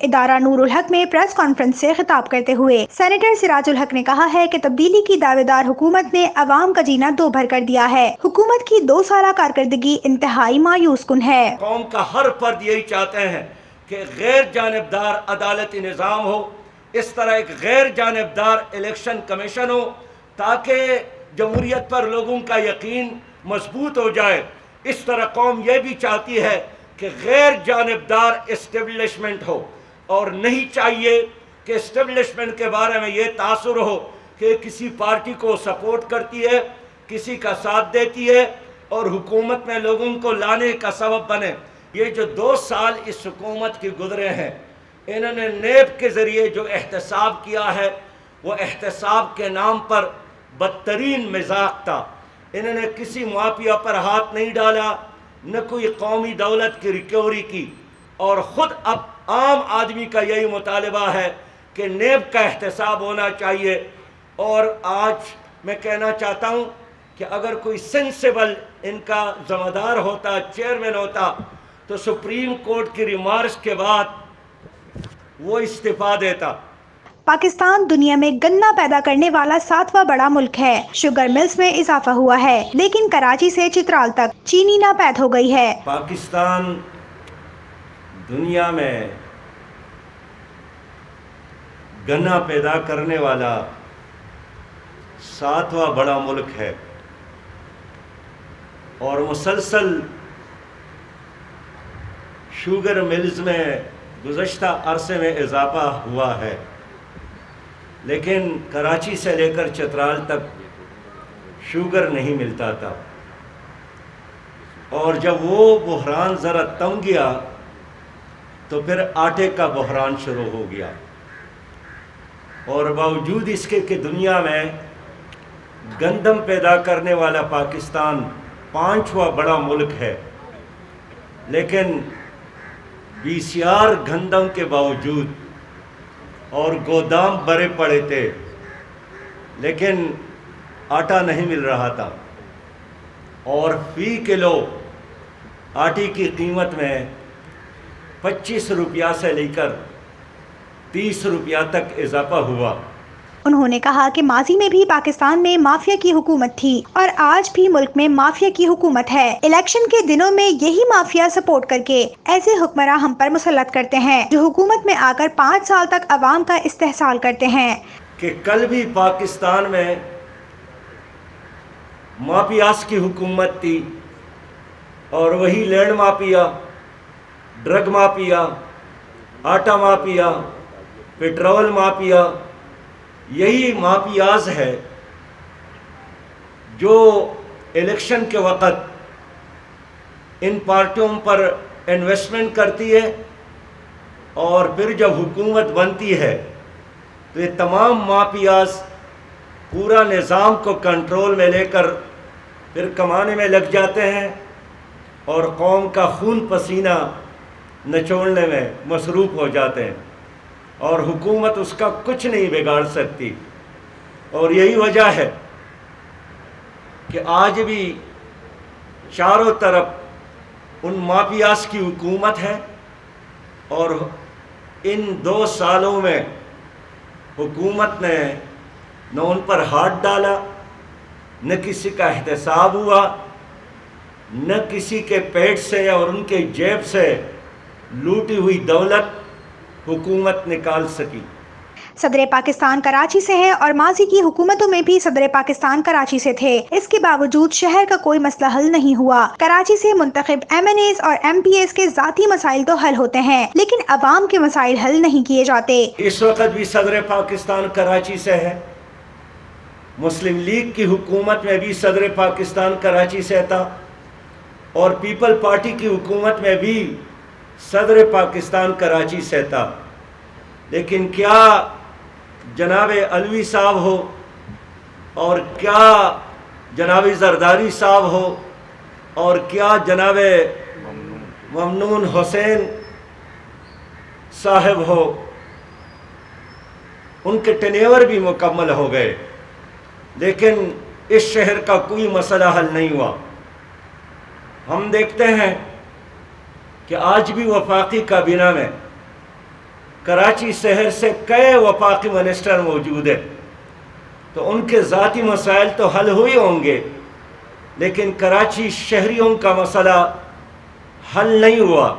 ادارہ نور الحق میں press conference سے خطاب کرتے ہوئے سینیٹر سراج الحق نے کہا ہے کہ تبدیلی کی دعوے دار حکومت نے عوام کا جینا دو بھر کر دیا ہے۔ حکومت کی 2 سالہ کارکردگی انتہائی مایوس کن ہے۔ قوم کا ہر فرد یہی چاہتے ہیں کہ غیر جانبدار عدالتی نظام ہو، اس طرح ایک غیر جانبدار الیکشن کمیشن ہو تاکہ جمہوریت پر لوگوں کا یقین مضبوط ہو جائے۔ اس طرح قوم یہ بھی چاہتی ہے کہ غیر جانبدار اسٹیبلشمنٹ ہو، اور نہیں چاہیے کہ اسٹیبلشمنٹ کے بارے میں یہ تاثر ہو کہ کسی پارٹی کو سپورٹ کرتی ہے، کسی کا ساتھ دیتی ہے اور حکومت میں لوگوں کو لانے کا سبب بنے۔ یہ جو 2 سال اس حکومت کی گزرے ہیں، انہوں نے نیب کے ذریعے جو احتساب کیا ہے وہ احتساب کے نام پر بدترین مذاق تھا۔ انہوں نے کسی مافیا پر ہاتھ نہیں ڈالا، نہ کوئی قومی دولت کی ریکوری کی، اور خود اب عام آدمی کا یہی مطالبہ ہے کہ نیب کا احتساب ہونا چاہیے۔ اور آج میں کہنا چاہتا ہوں کہ اگر کوئی سینسیبل ان کا ذمہ دار ہوتا، چیئرمین ہوتا، تو سپریم کورٹ کی ریمارکس کے بعد وہ استعفیٰ دیتا۔ پاکستان دنیا میں گنا پیدا کرنے والا 7واں بڑا ملک ہے۔ شوگر ملز میں اضافہ ہوا ہے، لیکن کراچی سے چترال تک چینی ناپید ہو گئی ہے۔ پاکستان دنیا میں گنا پیدا کرنے والا 7واں بڑا ملک ہے، اور مسلسل شوگر ملز میں گزشتہ عرصے میں اضافہ ہوا ہے، لیکن کراچی سے لے کر چترال تک شوگر نہیں ملتا تھا۔ اور جب وہ بحران ذرا تم گیا تو پھر آٹے کا بحران شروع ہو گیا، اور باوجود اس کے کہ دنیا میں گندم پیدا کرنے والا پاکستان 5واں بڑا ملک ہے، لیکن BCR گندم کے باوجود اور گودام بھرے پڑے تھے، لیکن آٹا نہیں مل رہا تھا، اور فی کلو آٹے کی قیمت میں 25 روپیہ سے لے کر 30 روپیہ تک اضافہ ہوا۔ انہوں نے کہا کہ ماضی میں بھی پاکستان میں مافیا کی حکومت تھی، اور آج بھی ملک میں مافیا کی حکومت ہے۔ الیکشن کے دنوں میں یہی مافیا سپورٹ کر کے ایسے حکمراں ہم پر مسلط کرتے ہیں جو حکومت میں آ کر 5 سال تک عوام کا استحصال کرتے ہیں۔ کہ کل بھی پاکستان میں مافیاز کی حکومت تھی، اور وہی لینڈ مافیا، ڈرگ مافیا، آٹا مافیا، پیٹرول مافیا، یہی مافیاز ہے جو الیکشن کے وقت ان پارٹیوں پر انویسٹمنٹ کرتی ہے، اور پھر جب حکومت بنتی ہے تو یہ تمام مافیاز پورا نظام کو کنٹرول میں لے کر پھر کمانے میں لگ جاتے ہیں، اور قوم کا خون پسینہ نچوڑنے میں مصروف ہو جاتے ہیں، اور حکومت اس کا کچھ نہیں بگاڑ سکتی۔ اور یہی وجہ ہے کہ آج بھی چاروں طرف ان مافیاز کی حکومت ہے، اور ان 2 سالوں میں حکومت نے نہ ان پر ہاتھ ڈالا، نہ کسی کا احتساب ہوا، نہ کسی کے پیٹ سے اور ان کے جیب سے لوٹی ہوئی دولت حکومت نکال سکی۔ صدر پاکستان کراچی سے ہیں، اور ماضی کی حکومتوں میں بھی صدر پاکستان کراچی سے تھے۔ اس کے باوجود شہر کا کوئی مسئلہ حل نہیں ہوا۔ کراچی سے منتخب MNAs اور MPAs کے ذاتی مسائل تو حل ہوتے ہیں، لیکن عوام کے مسائل حل نہیں کیے جاتے۔ اس وقت بھی صدر پاکستان کراچی سے ہے، مسلم لیگ کی حکومت میں بھی صدر پاکستان کراچی سے تھا، اور پیپل پارٹی کی حکومت میں بھی صدر پاکستان کراچی سے تھا، لیکن کیا جناب علوی صاحب ہو، اور کیا جناب زرداری صاحب ہو، اور کیا جناب ممنون حسین صاحب ہو، ان کے ٹینیور بھی مکمل ہو گئے، لیکن اس شہر کا کوئی مسئلہ حل نہیں ہوا۔ ہم دیکھتے ہیں کہ آج بھی وفاقی کابینہ میں کراچی شہر سے کئی وفاقی منسٹر موجود ہیں، تو ان کے ذاتی مسائل تو حل ہوئے ہوں گے، لیکن کراچی شہریوں کا مسئلہ حل نہیں ہوا۔